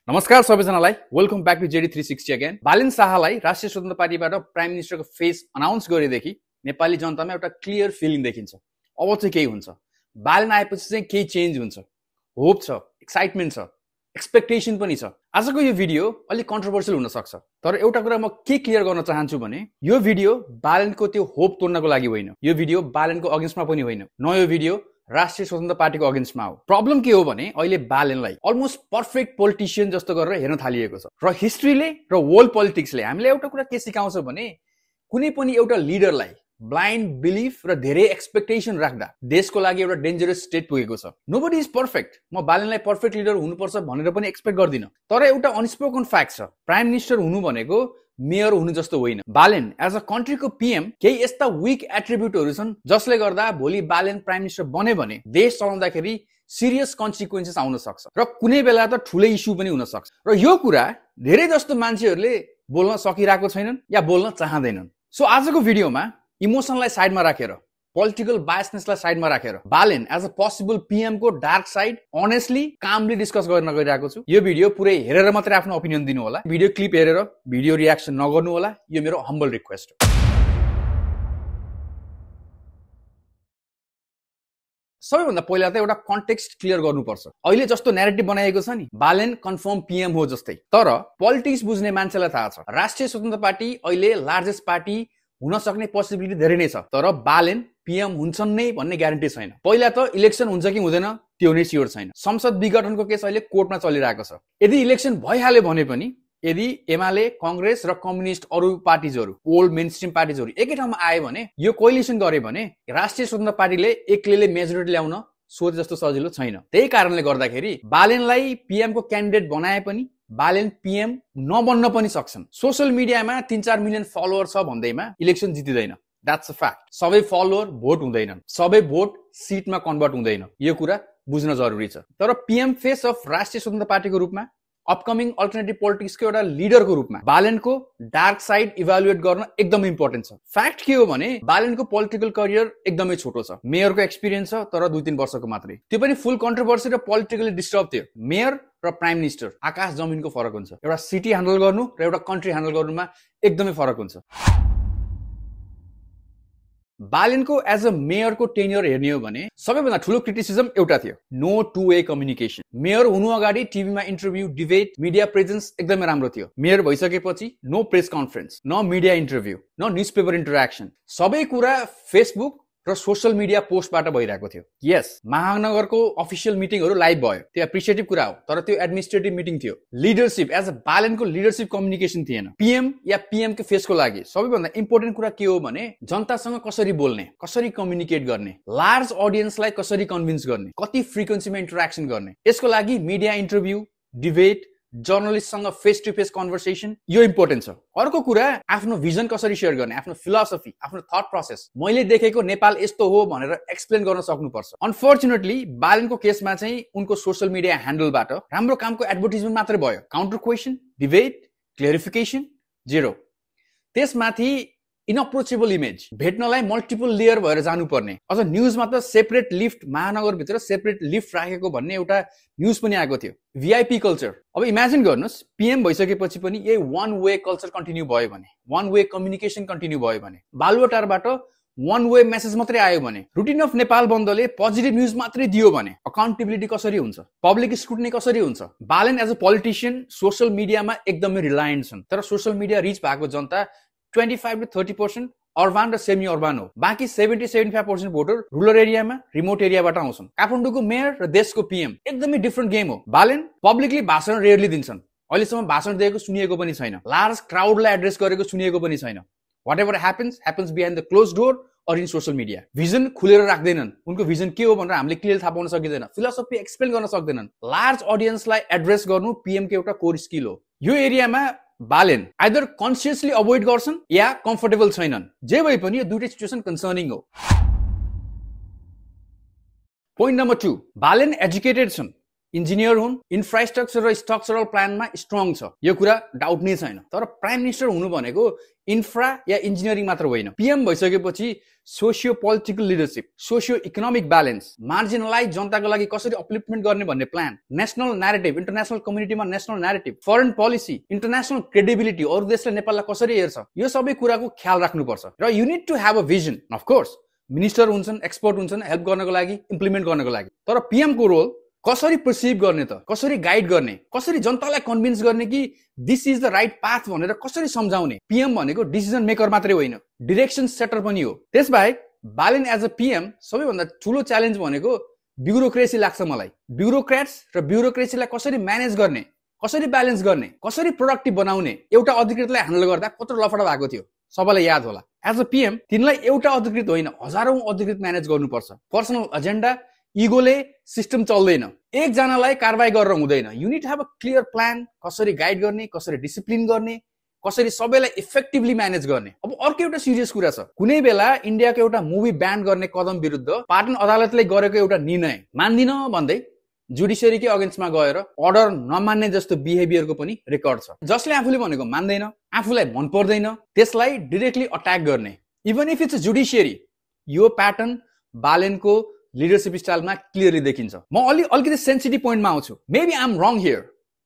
नमस्कार सबैजनालाई welcome back to JD 360 again. Balen शाहलाई राष्ट्रिय स्वतन्त्र पार्टीबाट प्राइम मिनिस्टरको फेस अनाउन्स गरेदेखि नेपाली जनतामा एउटा क्लियर फिलिङ देखिन्छ। अब चाहिँ केही हुन्छ, बालेन आएपछि चाहिँ केही चेन्ज हुन्छ, होप छ, एक्साइटमेन्ट छ, एक्सपेक्टेसन पनि छ। आजको यो भिडियो अलिक कन्ट्रोभर्सियल हुन सक्छ, तर एउटा कुरा म के क्लियर गर्न चाहन्छु भने यो भिडियो बालेनको त्यो होप तोड्नको लागि होइन, यो भिडियो बालेनको अगेन्स्टमा पनि होइन, न यो भिडियो राष्ट्रिय स्वतन्त्र पार्टीको अगेन्स्टमा हो। प्रब्लम के हो भने अहिले बालेनलाई अलमोस्ट पर्फेक्ट पोलिटिशियन जस्तो गरेर हेर्न थालिएको छ र हिस्ट्रीले र वर्ल्ड पोलिटिक्सले हामीले एउटा कुरा के सिकाउँछ भने कुनै पनि एउटा लिडरलाई ब्लाइन्ड बिलिफ र धेरै एक्सपेक्टेसन राख्दा देशको लागि एउटा डेन्जरस स्टेट पुगेको छ। Nobody is perfect. म बालेनलाई पर्फेक्ट लिडर हुनुपर्छ भनेर पनि एक्सपेक्ट गर्दिन, तर एउटा अनस्पोकन फ्याक्ट छ, प्राइम मिनिस्टर हुनु भनेको मेयर हुनु जस्तो होइन। बालेन एज अ कन्ट्रीको पीएम केही यस्ता विक एट्रिब्युटहरू छन् जसले गर्दा भोलि बालेन प्राइम मिनिस्टर बने भने देश चलाउँदाखेरि सिरियस कन्सिक्वेन्सेस आउन सक्छ र कुनै बेला त ठुलै इस्यु पनि हुन सक्छ। र यो कुरा धेरै जस्तो मान्छेहरूले बोल्न सकिरहेको छैनन् या बोल्न चाहँदैनन्। सो आजको भिडियोमा इमोसनलाई साइडमा राखेर, पोलिटिकल बायसनेसलाई साइडमा राखेर Balen as a possible PM को dark side honestly calmly discuss गर्न गइरहेको छु। यो भिडियो पुरै हेरेर मात्रै आफ्नो ओपिनियन दिनु होला, भिडियो क्लिप हेरेर भिडियो रियाक्सन नगर्नु होला, यो मेरो हम्बल रिक्वेस्ट हो। सबैभन्दा पहिला त एउटा कन्टेक्स्ट क्लियर गर्नुपर्छ। अहिले जस्तो न्यारेटिभ बनाएको छ नि बालेन कन्फर्म पीएम हो जस्तै, तर पोलिटिक्स बुझ्ने मान्छेलाई थाहा छ राष्ट्रिय स्वतन्त्र पार्टी अहिले लार्जेस्ट पार्टी हुन सक्ने पोसिबिलिटी धेरै नै छ, तर बालेन पीएम हुन्छन् नै भन्ने ग्यारेन्टी छैन। पहिला त इलेक्सन हुन्छ कि हुँदैन त्यो नै स्योर छैन। संसद विघटनको केस अहिले कोर्टमा चलिरहेको छ। यदि इलेक्सन भइहाल्यो भने पनि यदि एमाले, कांग्रेस र कम्युनिस्ट अरू पार्टीजहरू, ओल्ड मेन स्ट्रिम पार्टीजहरू एकै ठाउँमा आए भने, यो कोलिसन गरे भने राष्ट्रिय स्वतन्त्र पार्टीले एक्लैले मेजोरिटी ल्याउन सोचे जस्तो सजिलो छैन। त्यही कारणले गर्दाखेरि बालेनलाई पीएम को क्यान्डिडेट बनाए पनि बालेन पीएम नबन्न पनि सक्छन्। सोशल मिडियामा 3-4 मिलियन फलोअर छ भन्दैमा इलेक्सन जितिदैन, द्याट्स अ फ्याक्ट। सबै फलोअर भोट हुँदैनन्, सबै भोट सिटमा कन्भर्ट हुँदैन, यो कुरा बुझ्न जरुरी छ। तर पीएम फेस अफ राष्ट्रिय स्वतन्त्र पार्टीको रूपमा, अपकमिङ अल्टरनेटिभ पोलिटिक्सको एउटा लिडरको रूपमा बालेनको डार्क साइड इभ्यालुएट गर्न एकदमै इम्पोर्टेन्ट छ। फ्याक्ट के हो भने बालेनको पोलिटिकल करियर एकदमै छोटो छ। मेयरको एक्सपिरियन्स छ, तर 2-3 वर्षको मात्रै, त्यो पनि फुल कन्ट्रोभर्सी र पोलिटिकली डिस्टर्ब थियो। मेयर र प्राइम मिनिस्टर आकाश जमिनको फरक हुन्छ। एउटा सिटी ह्यान्डल गर्नु र एउटा कन्ट्री ह्यान्डल गर्नुमा एकदमै फरक हुन्छ। बालेनको एज अ मेयरको टेन्योर हेर्ने हो भने सबैभन्दा ठुलो क्रिटिसिजम एउटा थियो, no two way communication. Mayor हुनु अगाडि टिभीमा इन्टरभ्यू, डिबेट, मिडिया प्रेजेन्स एकदमै राम्रो थियो। मेयर भइसकेपछि नो प्रेस कन्फरेन्स, न मिडिया इन्टरभ्यू, न न्युजपेपर इन्टरेक्सन, सबै कुरा फेसबुक र सोशल मिडिया पोस्टबाट भइरहेको थियो। यस, महानगरको अफिसियल मिटिङहरू लाइभ भयो, त्यो एप्रिसिएटिभ कुरा हो, तर त्यो एडमिनिस्ट्रेटिभ मिटिङ थियो। लिडरशिप एज अ बालेनको लिडरशिप कम्युनिकेसन थिएन। पीएम या पीएम को फेसको लागि सबैभन्दा इम्पोर्टेन्ट कुरा के हो भने जनतासँग कसरी बोल्ने, कसरी कम्युनिकेट गर्ने, लार्ज अडियन्सलाई कसरी कन्भिन्स गर्ने, कति फ्रिक्वेन्सीमा इन्टरेक्सन गर्ने, यसको लागि मिडिया इन्टरभ्यू, डिबेट, जर्नलिस्टसँग फेस टु फेस कन्भर्सेसन यो इम्पोर्टेन्ट छ। अर्को कुरा आफ्नो भिजन कसरी सेयर गर्ने, आफ्नो फिलोसफी, आफ्नो थट प्रोसेस, मैले देखेको नेपाल यस्तो हो भनेर एक्सप्लेन गर्न सक्नुपर्छ। अनफर्चुनेटली बालेनको केसमा चाहिँ उनको सोशल मिडिया ह्यान्डलबाट राम्रो कामको एडभर्टिजमेन्ट मात्रै भयो, counter question, debate, clarification zero. त्यसमाथि इनअप्रोचेबल इमेज, भेट्नलाई मल्टिपल लेयर भएर जानुपर्ने, अझ न्युजमा त सेपरेट लिफ्ट, महानगरभित्र सेपरेट लिफ्ट राखेको भन्ने एउटा न्युज पनि आएको थियो। VIP culture. अब इमेजिन गर्नुहोस् पीएम भइसकेपछि पनि यही वान वे कल्चर कन्टिन्यू भयो भने, वान वे कम्युनिकेसन कन्टिन्यू भयो भने, बालुवाटारबाट वान वे मेसेज मात्रै आयो भने, रुटिन अफ नेपाल बन्दले पोजिटिभ न्युज मात्रै दियो भने अकाउन्टेबिलिटी कसरी हुन्छ, पब्लिक स्क्रुटिनी कसरी हुन्छ? Balen as a politician social मिडियामा एकदमै रिलायन्ट छन्, तर सोशल मिडिया रिच भएको जनता 25 to 30% अर्बान र सेमी अर्बान हो। बाँकी 70-75% भोटर रुरल एरियामा, रिमोट एरियाबाट आउँछन्। काठमाडौँको मेयर र देशको पीएम एकदमै डिफरेन्ट गेम हो। बालेन पब्लिकली भाषण रेयरली दिन्छन्, अहिलेसम्म भाषण दिएको सुनिएको पनि छैन, लार्ज क्राउडलाई एड्रेस गरेको सुनिएको पनि छैन। Whatever happens behind the close door or in social media. Vision खुलेर राख्दैनन्, उनको भिजन के हो भनेर हामीले क्लियर थाहा पाउन सकिँदैन, फिलोसफी एक्सप्लेन गर्न सक्दैनन्। लार्ज अडियन्सलाई एड्रेस गर्नु पीएम को एउटा कोर स्किल हो। यो एरियामा बालेन आइदर कन्सियसली अभोइड गर्छन् या कम्फर्टेबल छैनन्। जे भए पनि यो दुईटै सिचुएसन कन्सर्निङ हो। पोइन्ट नम्बर 2, बालेन एजुकेटेड छन्, इन्जिनियर हुन्, इन्फ्रास्ट्रक्चर र स्ट्रक्चरल प्लानमा स्ट्रङ छ, यो कुरा डाउट नै छैन। तर प्राइम मिनिस्टर हुनु भनेको इन्फ्रा या इन्जिनियरिङ मात्र होइन। पीएम भइसकेपछि socio political leadership, socio economic balance, marginalise जनताको लागि कसरी अपलिफ्टमेन्ट गर्ने भन्ने प्लान, नेशनल न्यारेटिभ, इन्टरनेसनल कम्युनिटीमा national narrative, foreign policy, international credibility, अरू देशले नेपाललाई कसरी हेर्छ, यो सबै कुराको ख्याल राख्नुपर्छ। र you need to have a vision. Of course minister हुन्छन्, एक्सपर्ट हुन्छन् हेल्प गर्नको लागि, इम्प्लिमेन्ट गर्नको लागि। तर पीएम को रोल कसरी पर्सिभ गर्ने त, कसरी गाइड गर्ने, कसरी जनतालाई कन्भिन्स गर्ने कि this is the right path भनेर कसरी सम्झाउने। पीएम भनेको डिसिजन मेकर मात्रै होइन, डिरेक्सन सेटर पनि हो। त्यसबाहेक बालेन एज अ पीएम सबैभन्दा ठुलो च्यालेन्ज भनेको ब्युरोक्रेसी लाग्छ मलाई। ब्युरोक्रेट्स र ब्युरोक्रेसीलाई कसरी म्यानेज गर्ने, कसरी ब्यालेन्स गर्ने, कसरी प्रोडक्टिभ बनाउने। एउटा अधिकृतलाई ह्यान्डल गर्दा कत्रो लफडा भएको थियो सबैलाई याद होला। एज अ पीएम तिनलाई एउटा अधिकृत होइन, हजारौं अधिकृत म्यानेज गर्नुपर्छ। पर्सनल एजेन्डा, इगोले सिस्टम चल्दैन, एकजनालाई कारबाही गरेर हुँदैन। You need to have a clear plan, कसरी गाइड गर्ने, कसरी डिसिप्लिन गर्ने, कसरी सबैलाई इफेक्टिभली म्यानेज गर्ने। अब अर्को एउटा सिरियस कुरा छ, कुनै बेला इन्डियाको एउटा मुभी ब्यान गर्ने कदम विरुद्ध पाटन अदालतले गरेको एउटा निर्णय मान्दिन भन्दै जुडिसियरीकै अगेन्स्टमा गएर अर्डर नमान्ने जस्तो बिहेभियरको पनि रेकर्ड छ। जसले आफूले भनेको मान्दैन, आफूलाई मन पर्दैन, त्यसलाई डिरेक्टली अट्याक गर्ने। इभन इफ इट्स जुडिसियरी, यो प्याटर्न बालेनको लिडरशिप स्टाइलमा क्लियरली देखिन्छ। म अलिकति सेन्सिटिभ पोइन्टमा आउँछु। Maybe I am wrong here,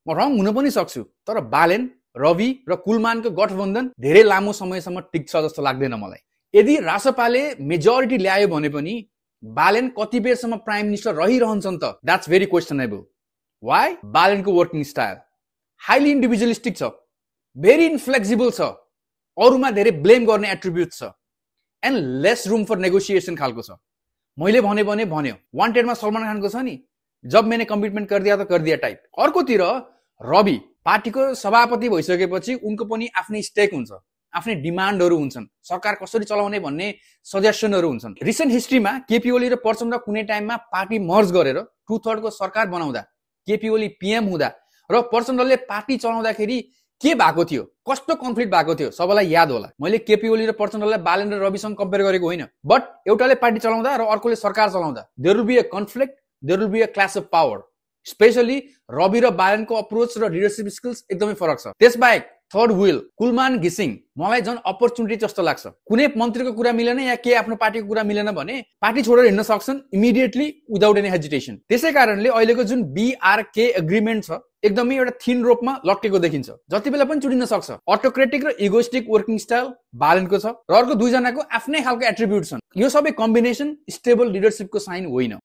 म रङ हुन पनि सक्छु। तर बालेन, रवि र कुलमानको गठबन्धन धेरै लामो समयसम्म टिक्छ जस्तो लाग्दैन मलाई। यदि रासपाले मेजोरिटी ल्यायो भने पनि बालेन कति बेरसम्म प्राइम मिनिस्टर रहिरहन्छन् त, द्याट्स भेरी क्वेसनेबल। वाइ? बालेनको वर्किङ स्टाइल हाइली इन्डिभिजुअलिस्टिक छ, भेरी इन्फ्लेक्सिबल छ, अरूमा धेरै ब्लेम गर्ने एट्रिब्युट छ, and less room for negotiation खालको छ। मैले भन्यो वान्टेडमा सलमान खानको छ नि, जब मैंने कमिटमेन्ट कर दिया तो कर दिया टाइप। अर्कोतिर रवि पार्टीको सभापति भइसकेपछि उनको पनि आफ्नै स्टेक हुन्छ, आफ्नै डिमान्डहरू हुन्छन्, सरकार कसरी चलाउने भन्ने सजेसनहरू हुन्छन्। रिसेन्ट हिस्ट्रीमा केपी ओली र प्रचण्ड कुनै टाइममा पार्टी मर्ज गरेर 2/3 को सरकार बनाउँदा, केपी ओली पीएम हुँदा र प्रचण्डले पार्टी चलाउँदाखेरि के भएको थियो, कस्तो कन्फ्लिक्ट भएको थियो सबैलाई याद होला। मैले केपी ओली र प्रचण्डलाई बालेन र रविसँग कम्पेयर गरेको होइन, बट एउटाले पार्टी चलाउँदा र अर्कोले सरकार चलाउँदा there will be a conflict, there will be a clash of power. Specially Rabi र बालेनको अप्रोच र लिडरशिप स्किल्स एकदमै फरक छ। त्यसबाहेक थर्ड व्हील कुलमान घिसिङ मलाई झन् अपर्च्युनिटी जस्तो लाग्छ। कुनै मन्त्रीको कुरा मिलेन या के आफ्नो पार्टीको कुरा मिलेन भने पार्टी छोडेर हिँड्न सक्छन् इमिडिएटली विदाउट एनी हेजिटेसन। त्यसै कारणले अहिलेको जुन बीआरके एग्रिमेन्ट छ एकदमै एउटा थिन रोपमा लट्केको देखिन्छ, जति बेला पनि चुडिन सक्छ। अटोक्रेटिक र इगोइस्टिक वर्किङ स्टाइल बालेनको छ र अर्को दुईजनाको आफ्नै खालको एट्रिब्युट छन्। यो सबै कम्बिनेसन स्टेबल लिडरशिपको साइन होइन।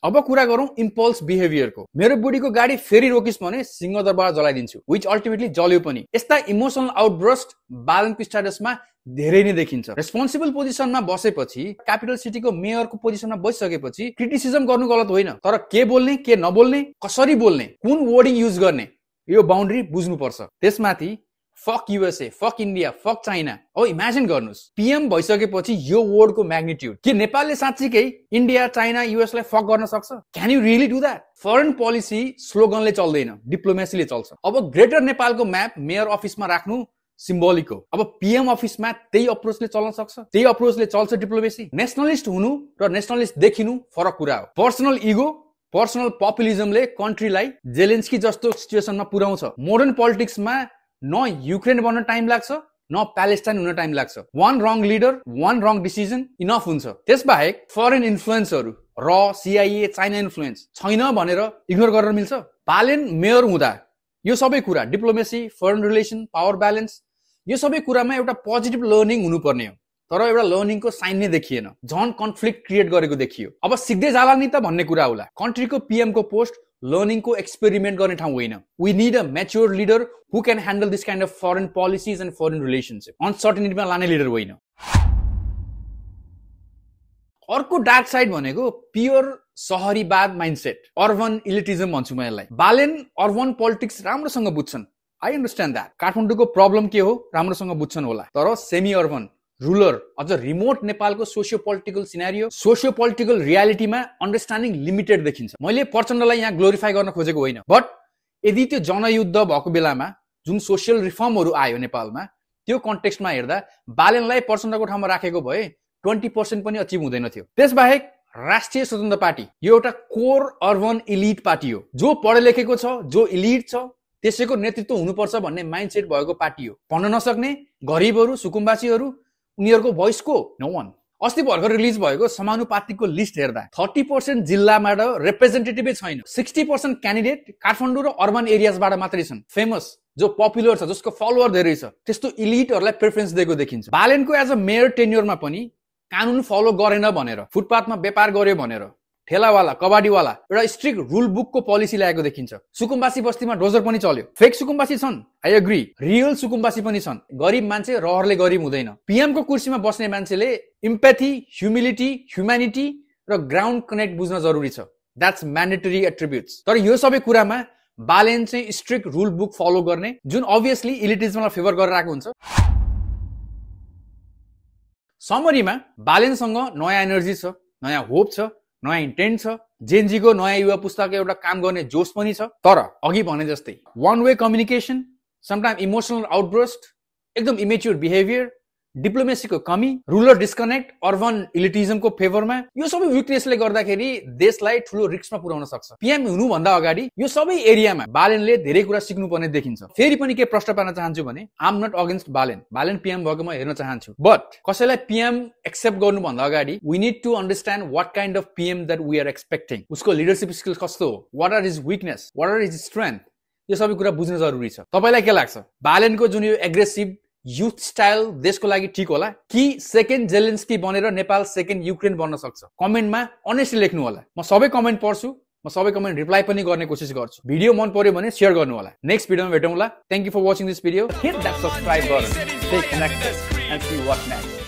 अब कुरा गरौं इम्पल्स बिहेभियरको। मेरो बुढीको गाडी फेरि रोकिस् भने सिंहदरबार जलाइदिन्छु, व्हिच अल्टिमेटली जल्यो पनि। यस्ता इमोसनल आउटब्रस्ट बालेनको स्ट्याटसमा धेरै नै देखिन्छ। रेस्पोन्सिबल पोजिसनमा बसेपछि, क्यापिटल सिटीको मेयरको पोजिसनमा बसिसकेपछि क्रिटिसिजम गर्नु गलत होइन, तर के बोल्ने के नबोल्ने, कसरी बोल्ने, कुन वर्डिङ युज गर्ने, यो बाउन्ड्री बुझ्नुपर्छ। त्यसमाथि fuck USA, fuck India, fuck China. अब इमेजिन गर्नुस् पीएम भइसकेपछि यो वर्डको म्याग्निट्युड। के नेपालले साँच्चीकै इन्डिया, चाइना, युएस लाई फक गर्न सक्छ? Can you really do that? Foreign policy स्लोगनले चल्दैन, डिप्लोमेसीले चल्छ। अब ग्रेटर नेपालको म्याप मेयर अफिसमा राख्नु सिम्बोलिक हो। अब पीएम अफिसमा त्यही अप्रोचले चल्न सक्छ, त्यही अप्रोचले चल्छ डिप्लोमेसी। नेसनलिस्ट हुनु र नेसनलिस्ट देखिनु फरक कुरा हो। पर्सनल इगो, पर्सनल पपुलिजमले कन्ट्रीलाई जेलेन्स्की जस्तो सिचुएसनमा पुर्याउँछ। मोडर्न पोलिटिक्समा न युक्रेन बन्न टाइम लाग्छ, न प्यालेस्टाइन हुन टाइम लाग्छ। वान रङ लिडर, वान रङ डिसिजन इनफ हुन्छ। त्यसबाहेक फरेन इन्फ्लुएन्सहरू, र सीआईए, चाइना इन्फ्लुएन्स छैन भनेर इग्नोर गर्न मिल्छ? बालेन मेयर हुँदा यो सबै कुरा, diplomacy, foreign relation, power balance, यो सबै कुरामा एउटा पोजिटिभ लर्निङ हुनुपर्ने हो। तर एउटा लर्निङको साइन नै देखिएन, झन् कन्फ्लिक्ट क्रिएट गरेको देखियो। अब सिक्दै जाला नि त भन्ने कुरा होला। कन्ट्रीको पीएम को पोस्ट लर्निङको एक्सपेरिमेन्ट गर्ने ठाउँ होइन। We need a mature leader who can handle this kind of foreign policies and foreign relationship. अनसर्टेनिटीमा लाने लिडर होइन। अर्को डार्क साइड भनेको प्योर सहरीवाद माइन्डसेट, अर्बन इलिटिजम भन्छु म यसलाई। बालेन अर्बन पोलिटिक्स राम्रोसँग बुझ्छन्, आई अन्डरस्ट्यान्ड द्याट। काठमाडौँको प्रब्लम के हो राम्रोसँग बुझ्छन् होला, तर सेमी अर्बन, रुरल, अझ रिमोट नेपालको socio political scenario, socio political रियालिटीमा understanding limited देखिन्छ। मैले प्रचण्डलाई यहाँ ग्लोरिफाई गर्न खोजेको होइन, बट यदि त्यो जनयुद्ध भएको बेलामा जुन सोसियल रिफर्महरू आयो नेपालमा, त्यो कन्टेक्स्टमा हेर्दा बालेनलाई प्रचण्डको ठाउँमा राखेको भए 20% पनि अचिभ हुँदैन थियो। त्यसबाहेक राष्ट्रिय स्वतन्त्र पार्टी यो एउटा कोर अर्बन इलिट पार्टी हो। जो पढे लेखेको छ, जो इलिट छ, त्यसैको नेतृत्व हुनुपर्छ भन्ने माइन्डसेट भएको पार्टी हो। पढ्न नसक्ने गरिबहरू, सुकुम्बासीहरू, उनीहरूको भोइस को? No one. अस्ति भर्खर रिलिज भएको समानुपातिकको लिस्ट हेर्दा 30% जिल्लाबाट रिप्रेजेन्टेटिभै छैन। 60% क्यान्डिडेट काठमाडौँ र अर्बन एरियाजबाट मात्रै छन्। फेमस, जो पपुलर छ, जसको फलोअर धेरै छ, त्यस्तो इलिटहरूलाई प्रेफरेन्स दिएको देखिन्छ। बालेनको एज अ मेयर टेन्योरमा पनि कानुन फलो गरेन भनेर, फुटपाथमा व्यापार गर्यो भनेर ठेलावाला, कबाडीवाला एउटा स्ट्रिक्ट रुल बुकको पोलिसी ल्याएको देखिन्छ। सुकुम्बासी बस्तीमा डोजर पनि चल्यो। फेक सुकुम्बासी छन्, आई एग्री। रियल सुकुम्बासी पनि छन्। गरिब मान्छे रहरले गरिब हुँदैन। पीएम को कुर्सीमा बस्ने मान्छेले इम्प्याथी, ह्युमिलिटी, ह्युम्यानिटी र ग्राउन्ड कनेक्ट बुझ्न जरुरी छ। That's mandatory attributes. तर यो सबै कुरामा बालेन चाहिँ स्ट्रिक्ट रुल बुक फलो गर्ने, जुन अभियसली इलिटिजमलाई फेभर गरेर आएको हुन्छ। समरीमा बालेनसँग नयाँ एनर्जी छ, नयाँ होप छ, नयाँ इन्टेन्ट छ। जेनजीको नयाँ युवा पुस्ताको एउटा काम गर्ने जोश पनि छ। तर अघि भने जस्तै one way communication, sometime emotional outburst, एकदम इमेच्योर बिहेभियर, डिप्लोमेसीको कमी, रुरल डिस्कनेक्ट, अर्बन इलिटिजमको फेभरमा, यो सबै विकनेसले गर्दाखेरि देशलाई ठूलो रिस्कमा पुर्याउन सक्छ। पीएम हुनुभन्दा अगाडि यो सबै एरियामा बालेनले धेरै कुरा सिक्नुपर्ने देखिन्छ। फेरि पनि के प्रश्न पार्न चाहन्छु भने, I am not against Balen. Balen PM भएको म हेर्न चाहन्छु। बट कसैलाई पीएम एक्सेप्ट गर्नुभन्दा अगाडि we need to understand what kind of PM that we are expecting. उसको लिडरशिप स्किल्स कस्तो हो, what are his weakness, what are his strength, यो सबै कुरा बुझ्न जरुरी छ। तपाईलाई के लाग्छ, बालेनको जुन यो एग्रेसिभ युथ स्टाइल देशको लागि ठीक होला कि सेकेन्ड जेलेन्स्की बनेर नेपाल सेकेन्ड युक्रेन बन्न सक्छ? कमेन्टमा अनेस्टली लेख्नु होला। म सबै कमेन्ट पढ्छु, म सबै कमेन्ट रिप्लाई पनि गर्ने कोसिस गर्छु। भिडियो मन पर्यो भने शेयर गर्नु होला। नेक्स्ट भिडियोमा भेटौँला। Thank you for watching this video. Hit that subscribe button, stay connected and see what next.